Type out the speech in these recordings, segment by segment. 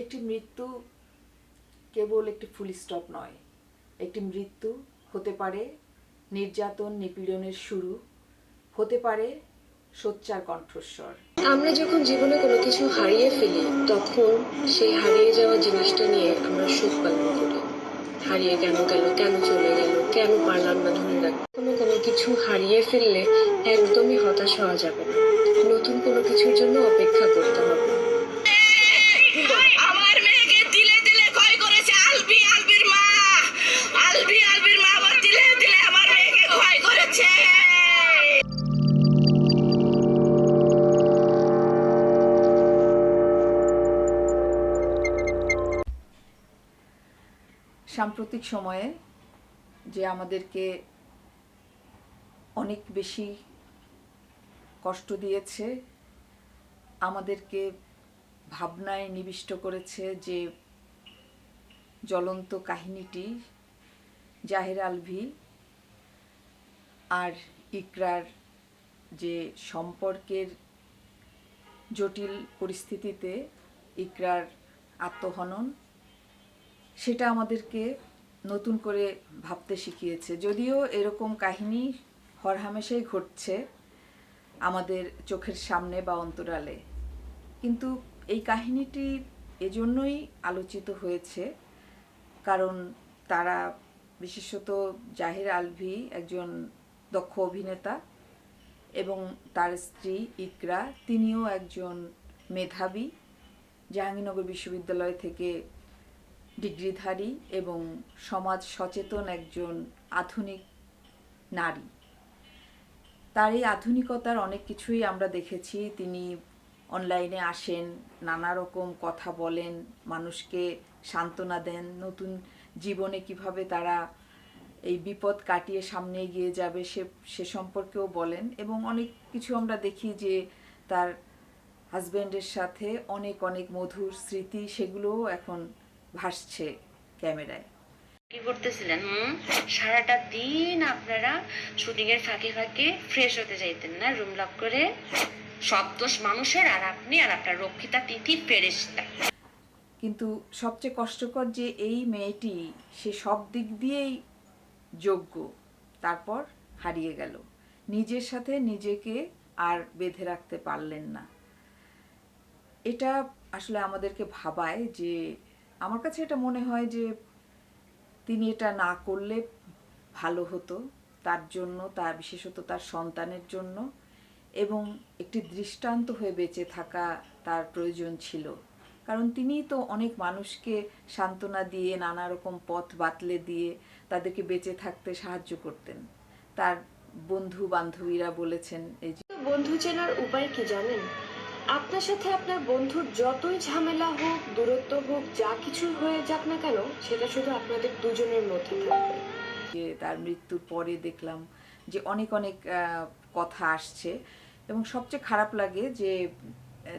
একটি মৃত্যু কেবল একটি ফুল স্টপ নয়, একটি মৃত্যু হতে পারে নির্যাতন নিপীড়নের শুরু, হতে পারে সোচ্চার কণ্ঠস্বর। আমরা যখন জীবনে কোনো কিছু হারিয়ে ফেলি তখন সেই হারিয়ে যাওয়া জিনিসটা নিয়ে আমরা শোক পালন করি। হারিয়ে কেন গেল, কেন চলে গেল, কেন পারলাম না ধরে রাখতে। কোনো কিছু হারিয়ে ফেললে একদমই হতাশ হওয়া যাবে না, নতুন কোনো কিছুর জন্য অপেক্ষা করতে হবে। আমার মেয়েকে দিলে দিলে ক্ষয় করেছে আলবির মা আবার দিলে দিলে আমার মেয়েকে ক্ষয় করেছে। সাম্প্রতিক সময়ে যে আমাদেরকে অনেক বেশি কষ্ট দিয়েছে, আমাদেরকে ভাবনায় নিবিষ্ট করেছে যে জ্বলন্ত কাহিনীটি জাহের আলভি আর ইকরার যে সম্পর্কের জটিল পরিস্থিতিতে ইকরার আত্মহনন, সেটা আমাদেরকে নতুন করে ভাবতে শিখিয়েছে। যদিও এরকম কাহিনী হরহামেশাই ঘটছে আমাদের চোখের সামনে বা অন্তরালে, কিন্তু এই কাহিনীটি এজন্যই আলোচিত হয়েছে কারণ তারা, বিশেষত জাহের আলভি একজন দক্ষ অভিনেতা এবং তার স্ত্রী ইকরা, তিনিও একজন মেধাবী, জাহাঙ্গীরনগর বিশ্ববিদ্যালয় থেকে ডিগ্রিধারী এবং সমাজ সচেতন একজন আধুনিক নারী। তার এই আধুনিকতার অনেক কিছুই আমরা দেখেছি। তিনি অনলাইনে আসেন, নানা রকম কথা বলেন, মানুষকে সান্ত্বনা দেন, নতুন জীবনে কিভাবে তারা এই বিপদ কাটিয়ে সামনে এগিয়ে যাবে সে সম্পর্কেও বলেন। এবং অনেক কিছু আমরা দেখি যে তার হাজব্যান্ডের সাথে অনেক অনেক মধুর স্মৃতি, সেগুলোও এখন ভাসছে ক্যামেরায়। কি করতেছিলেন? সারাটা দিন আপনারা শুটিং এর ফাঁকে ফাঁকে ফ্রেশ হতে যাইতেন না, রুম লক করে? সব দোষ মানুষের, আর আপনি আর আপনার রক্ষিতা তিথি ফেরেশতা। কিন্তু সবচেয়ে কষ্টকর যে এই মেয়েটি, সে সব দিক দিয়েই যোগ্য, তারপর হারিয়ে গেল, নিজের সাথে নিজেকে আর বেঁধে রাখতে পারলেন না। এটা আসলে আমাদেরকে ভাবায় যে, আমার কাছে এটা মনে হয় যে তিনি এটা না করলে ভালো হতো তার জন্য, তার বিশেষত তার সন্তানের জন্য, এবং একটি দৃষ্টান্ত হয়ে বেঁচে থাকা তার প্রয়োজন ছিল। কারণ তিনি তো অনেক মানুষকে সান্ত্বনা দিয়ে, নানা রকম পথ বাতলে দিয়ে তাদেরকে বেঁচে থাকতে সাহায্য করতেন। তার বন্ধু বান্ধবীরা বলেছেন, এই যে বন্ধু চেনার উপায় কি জানেন? আপনার সাথে আপনার বন্ধুর যতই ঝামেলা হোক, দূরত্ব হোক, যা কিছু হয়ে যাক না কেন, সেটা শুধু আপনাদের দুজনের মধ্যে থাকবে। তার মৃত্যুর পরে দেখলাম যে অনেক অনেক কথা আসছে, এবং সবচেয়ে খারাপ লাগে যে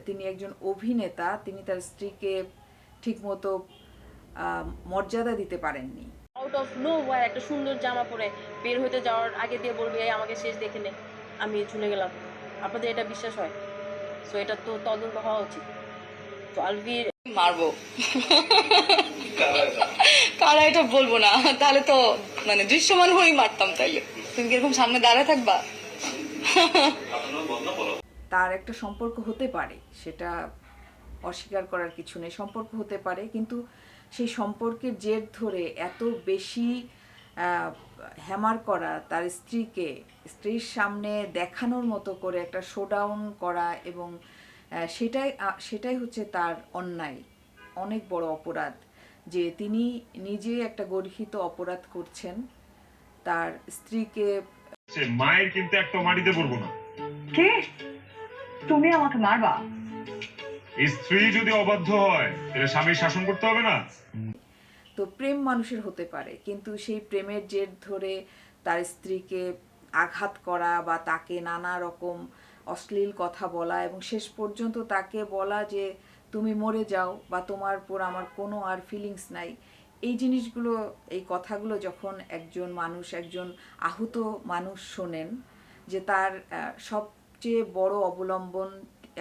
তিনি একজন অভিনেতা, তিনি তার স্ত্রীকে ঠিকমতো মর্যাদা দিতে পারেননি। আউট অফ নো ওয়ার একটা সুন্দর জামা পরে বের হতে যাওয়ার আগে দিয়ে বলবি, এই আমাকে শেষ দেখে নে, আমি চলে গেলাম। আপনাদের এটা বিশ্বাস হয়? সো এটা তো তদন্ত হওয়া উচিত। তো আলভির মারবো কারা এটা বলবো না, তাহলে তো মানে দৃশ্যমান হয়েই মারতাম। তাইলে তুমি কিরকম সামনে দাঁড়ায় থাকবা? তার একটা সম্পর্ক হতে পারে, সেটা অস্বীকার করার কিছু নেই, সম্পর্ক হতে পারে, কিন্তু সেই সম্পর্কের জের ধরে এত বেশি হ্যামার করা, তার স্ত্রীকে স্ত্রীর সামনে দেখানোর মতো করে একটা শোডাউন করা, এবং সেটাই হচ্ছে তার অন্যায়, অনেক বড় অপরাধ, যে তিনি নিজে একটা গর্হিত অপরাধ করছেন। তার স্ত্রীকে মায়ের কিন্তু একটা মাটিতে পড়বো না। কে? তুমি আমাকে মারবা? স্ত্রী যদি অবাধ্য হয় তাহলে স্বামীর শাসন করতে হবে না? তো প্রেম মানুষের হতে পারে, কিন্তু সেই প্রেমের জের ধরে তার স্ত্রীকে আঘাত করা বা তাকে নানা রকম অশ্লীল কথা বলা, এবং শেষ পর্যন্ত তাকে বলা যে তুমি মরে যাও, বা তোমার উপর আমার কোনো আর ফিলিংস নাই, এই জিনিসগুলো, এই কথাগুলো যখন একজন মানুষ, একজন আহত মানুষ শোনেন, যে তার সবচেয়ে বড় অবলম্বন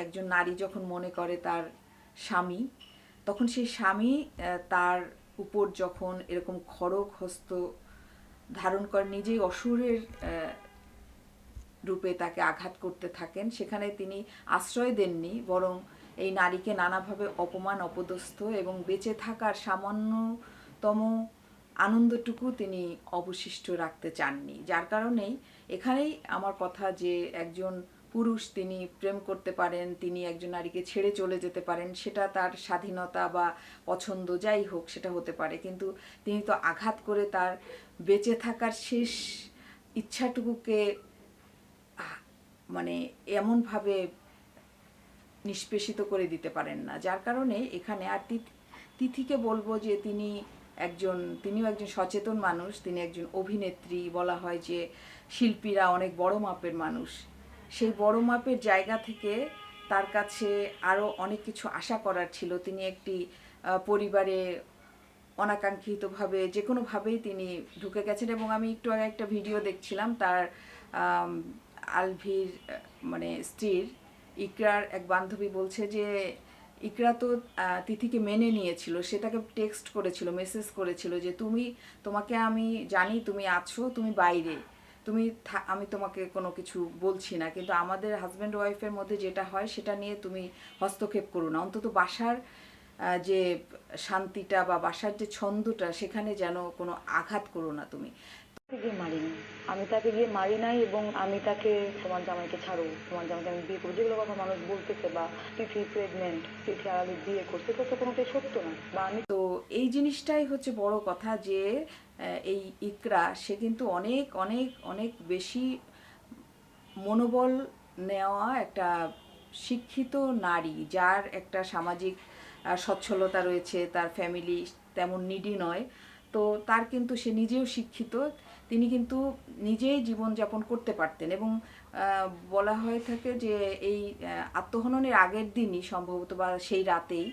একজন নারী যখন মনে করে তার স্বামী, তখন সেই স্বামী তার উপর যখন এরকম খড়গ হস্ত ধারণ করে নিজেই অসুরের রূপে তাকে আঘাত করতে থাকেন, সেখানে তিনি আশ্রয় দেননি, বরং এই নারীকে নানাভাবে অপমান অপদস্থ এবং বেঁচে থাকার সামান্যতম আনন্দটুকু তিনি অবশিষ্ট রাখতে চাননি। যার কারণেই এখানেই আমার কথা যে একজন পুরুষ তিনি প্রেম করতে পারেন, তিনি একজন নারীকে ছেড়ে চলে যেতে পারেন, সেটা তার স্বাধীনতা বা পছন্দ যাই হোক সেটা হতে পারে, কিন্তু তিনি তো আঘাত করে তার বেঁচে থাকার শেষ ইচ্ছাটুকুকে মানে এমনভাবে নিষ্পেষিত করে দিতে পারেন না। যার কারণে এখানে আর তিথিকে বলবো যে তিনিও একজন সচেতন মানুষ, তিনি একজন অভিনেত্রী। বলা হয় যে শিল্পীরা অনেক বড় মাপের মানুষ, সেই বড় মাপের জায়গা থেকে তার কাছে আরও অনেক কিছু আশা করার ছিল। তিনি একটি পরিবারে অনাকাঙ্ক্ষিতভাবে যে কোনোভাবেই তিনি ঢুকে গেছেন, এবং আমি একটু আগে একটা ভিডিও দেখছিলাম তার আলভির মানে স্ত্রীর ইকরার এক বান্ধবী বলছে যে ইকরা তো তিথিকে মেনে নিয়েছিল, সে তাকে টেক্সট করেছিল, মেসেজ করেছিল যে তোমাকে আমি জানি তুমি আছো, তুমি বাইরে, আমি তোমাকে কোনো কিছু বলছি না, কিন্তু আমাদের হাজব্যান্ড ওয়াইফের মধ্যে যেটা হয় সেটা নিয়ে তুমি হস্তক্ষেপ করো না, অন্তত বাসার যে শান্তিটা বা বাসার যে ছন্দটা সেখানে যেন কোনো আঘাত করো না তুমি। গিয়ে মারিনি, আমি তাকে গিয়ে মারি নাই, এবং আমি তাকে তোমার জামাইকে ছাড়ো, তোমার জামাইকে আমি বিয়ে করবো, যেগুলো কথা মানুষ বলতেছে, বা তিথি প্রেগনেন্ট, তিথি আর আলী বিয়ে করছে, তো তো কোনোটাই সত্য না। বা আমি তো এই জিনিসটাই হচ্ছে বড় কথা যে এই ইকরা সে কিন্তু অনেক অনেক অনেক বেশি মনোবল নেওয়া একটা শিক্ষিত নারী, যার একটা সামাজিক সচ্ছলতা রয়েছে, তার ফ্যামিলি তেমন নিডি নয়, তো তার কিন্তু সে নিজেও শিক্ষিত, তিনি কিন্তু নিজেই জীবনযাপন করতে পারতেন। এবং বলা হয়ে থাকে যে এই আত্মহননের আগের দিনই সম্ভবত বা সেই রাতেই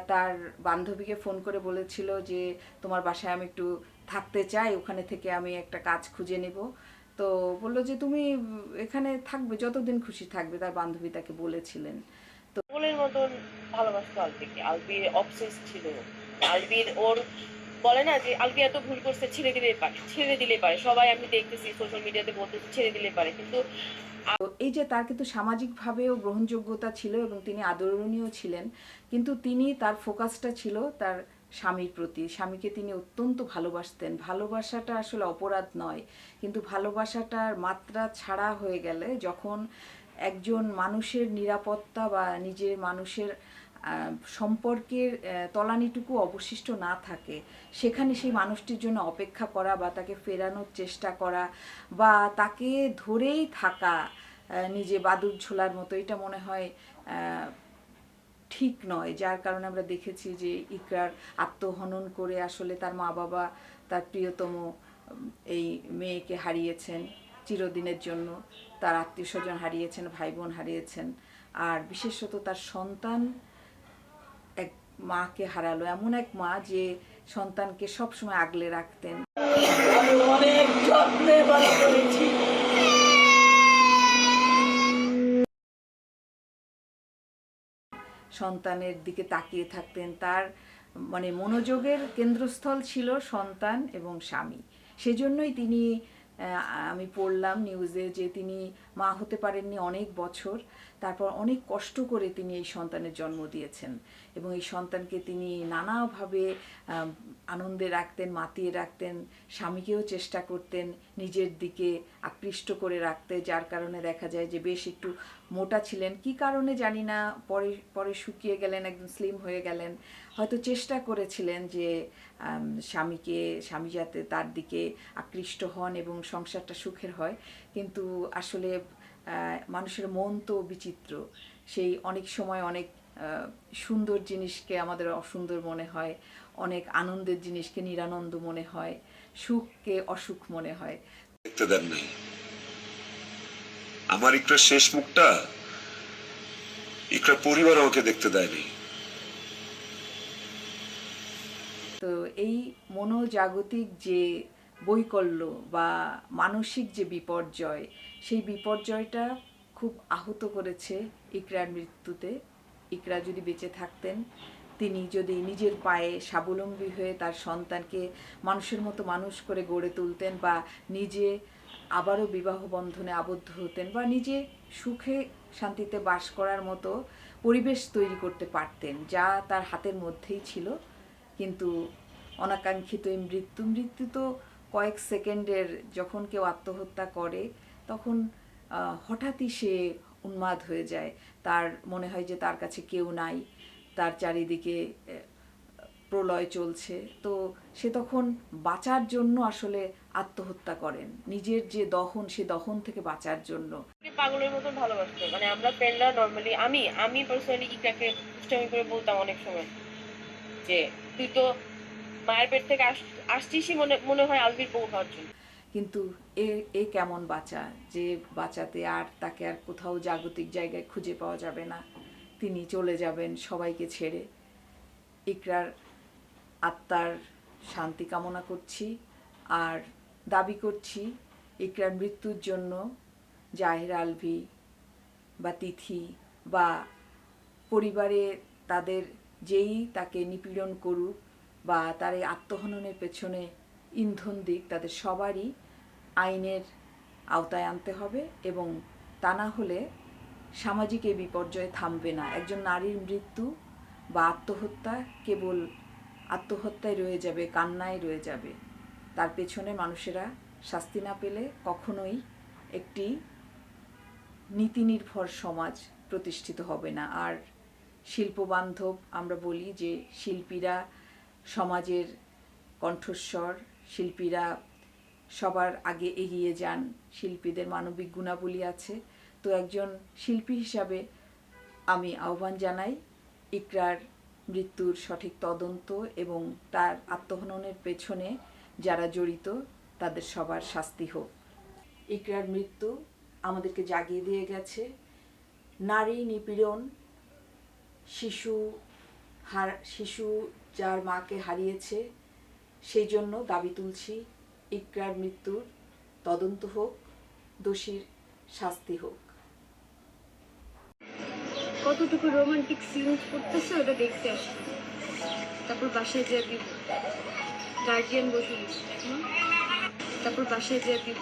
তার বান্ধবীকে ফোন করে বলেছিল যে তোমার বাসায় আমি একটু থাকতে চাই, ওখানে থেকে আমি একটা কাজ খুঁজে নেব। তো বললো যে তুমি এখানে থাকবে, যতদিন খুশি থাকবে, তার বান্ধবী তাকে বলেছিলেন। ফুলের মতন ভালোবাসতো আলবিকে, আলবির অবসেস ছিল। আলবির ওর বলে না যে আলবি এত ভুল করছে, ছেড়ে দিলেই পারে, সবাই আমি দেখতেছি সোশ্যাল মিডিয়াতে বলতেছি ছেড়ে দিলেই পারে, কিন্তু তো এই যে তার কিন্তু সামাজিকভাবেও গ্রহণযোগ্যতা ছিল এবং তিনি আদরণীয় ছিলেন, কিন্তু তার ফোকাসটা ছিল তার স্বামীর প্রতি। স্বামীকে তিনি অত্যন্ত ভালোবাসতেন, ভালোবাসাটা আসলে অপরাধ নয়, কিন্তু ভালোবাসাটার মাত্রা ছাড়া হয়ে গেলে যখন একজন মানুষের নিরাপত্তা বা নিজের মানুষের সম্পর্কের তলানিটুকু অবশিষ্ট না থাকে, সেখানে সেই মানুষটির জন্য অপেক্ষা করা বা তাকে ফেরানোর চেষ্টা করা বা তাকে ধরেই থাকা নিজে বাদুড় ঝোলার মতো, এটা মনে হয় ঠিক নয়। যার কারণে আমরা দেখেছি যে ইকরার আত্মহনন করে আসলে তার মা বাবা তার প্রিয়তম এই মেয়েকে হারিয়েছেন চিরদিনের জন্য, তার আত্মীয় স্বজন হারিয়েছেন, ভাই বোন হারিয়েছেন, আর বিশেষত তার সন্তান এক মাকে হারালো, এমন এক মা যে সন্তানকে সবসময় আগলে রাখতেন। অনেক যত্নে বড় করেছি। সন্তানের দিকে তাকিয়ে থাকতেন, তার মানে মনোযোগের কেন্দ্রস্থল ছিল সন্তান এবং স্বামী। সেজন্যই তিনি আমি পড়লাম নিউজে যে তিনি মা হতে পারেননি অনেক বছর, তারপর অনেক কষ্ট করে তিনি এই সন্তানের জন্ম দিয়েছেন এবং এই সন্তানকে তিনি নানাভাবে আনন্দে রাখতেন, মাতিয়ে রাখতেন, স্বামীকেও চেষ্টা করতেন নিজের দিকে আকৃষ্ট করে রাখতে, যার কারণে দেখা যায় যে বেশ একটু মোটা ছিলেন, কি কারণে জানি না, পরে শুকিয়ে গেলেন, একদম স্লিম হয়ে গেলেন। হয়তো চেষ্টা করেছিলেন যে স্বামী যাতে তার দিকে আকৃষ্ট হন এবং সংসারটা সুখের হয়, কিন্তু আসলে মানুষের মন তো বিচিত্র, সেই অনেক সময় অনেক সুন্দর জিনিসকে আমাদের অসুন্দর মনে হয়, অনেক আনন্দের জিনিসকে নিরানন্দ মনে হয়, সুখকে অসুখ মনে হয়। দেখতে দেন নাই আমার ইকরার শেষ মুখটা, ইকরার পরিবার আমাকে দেখতে দেয়নি। তো এই মনোজাগতিক যে বৈকল্য বা মানসিক যে বিপর্যয়, সেই বিপর্যয়টা খুব আহত করেছে ইকরার মৃত্যুতে। ইকরা যদি বেঁচে থাকতেন তিনি যদি নিজের পায়ে স্বাবলম্বী হয়ে তার সন্তানকে মানুষের মতো মানুষ করে গড়ে তুলতেন বা নিজে আবারও বিবাহ বন্ধনে আবদ্ধ হতেন বা নিজে সুখে শান্তিতে বাস করার মতো পরিবেশ তৈরি করতে পারতেন, যা তার হাতের মধ্যেই ছিল। কিন্তু অনাকাঙ্ক্ষিত এই মৃত্যু তো কয়েক সেকেন্ডের। যখন কেউ আত্মহত্যা করে তখন হঠাৎই সে উন্মাদ হয়ে যায়, তার মনে হয় যে তার কাছে কেউ নাই, তার চারিদিকে প্রলয় চলছে, তো সে তখন বাঁচার জন্য আসলে আত্মহত্যা করেন, নিজের যে দহন সে দহন থেকে বাঁচার জন্য। পাগলের মতন ভালোবাসতো, মানে আমরা ফ্রেন্ডরা নর্মালি, আমি পার্সোনালি ইকরাকে দুষ্টামি করে বলতাম অনেক সময় যে তুই তো মায়ের পেট থেকে আসছিসই মনে হয় আলভির বউ হওয়ার জন্য। কিন্তু এ কেমন বাঁচা, যে বাঁচাতে আর তাকে আর কোথাও জাগতিক জায়গায় খুঁজে পাওয়া যাবে না, তিনি চলে যাবেন সবাইকে ছেড়ে। ইকরার আত্মার শান্তি কামনা করছি আর দাবি করছি ইকরার মৃত্যুর জন্য জাহেরা আলভি বা তিথি বা পরিবারে তাদের যেই তাকে নিপীড়ন করুক বা তার এই আত্মহননের পেছনে ইন্ধন দিক, তাদের সবারই আইনের আওতায় আনতে হবে, এবং তা না হলে সামাজিক এই বিপর্যয় থামবে না। একজন নারীর মৃত্যু বা আত্মহত্যা কেবল আত্মহত্যায় রয়ে যাবে, কান্নায় রয়ে যাবে, তার পেছনে মানুষেরা শাস্তি না পেলে কখনোই একটি নীতিনির্ভর সমাজ প্রতিষ্ঠিত হবে না। আর শিল্পবান্ধব আমরা বলি যে শিল্পীরা সমাজের কণ্ঠস্বর, শিল্পীরা সবার আগে এগিয়ে যান, শিল্পীদের মানবিক গুণাবলী আছে। তো একজন শিল্পী হিসাবে আমি আহ্বান জানাই ইকরার মৃত্যুর সঠিক তদন্ত এবং তার আত্মহননের পেছনে যারা জড়িত তাদের সবার শাস্তি হোক। ইকরার মৃত্যু আমাদেরকে জাগিয়ে দিয়ে গেছে নারী নিপীড়ন, শিশু যার মাকে হারিয়েছে, সেই জন্য দাবি তুলছি ইকরার মৃত্যুর তদন্ত হোক, দোষীর শাস্তি হোক। কতটুকু রোমান্টিক সিন করতেছে ওটা দেখতে আসি, তারপর বাসায় যেয়ে দিব, গার্জিয়ান বসে তারপর বাসায় যেয়ে দিব।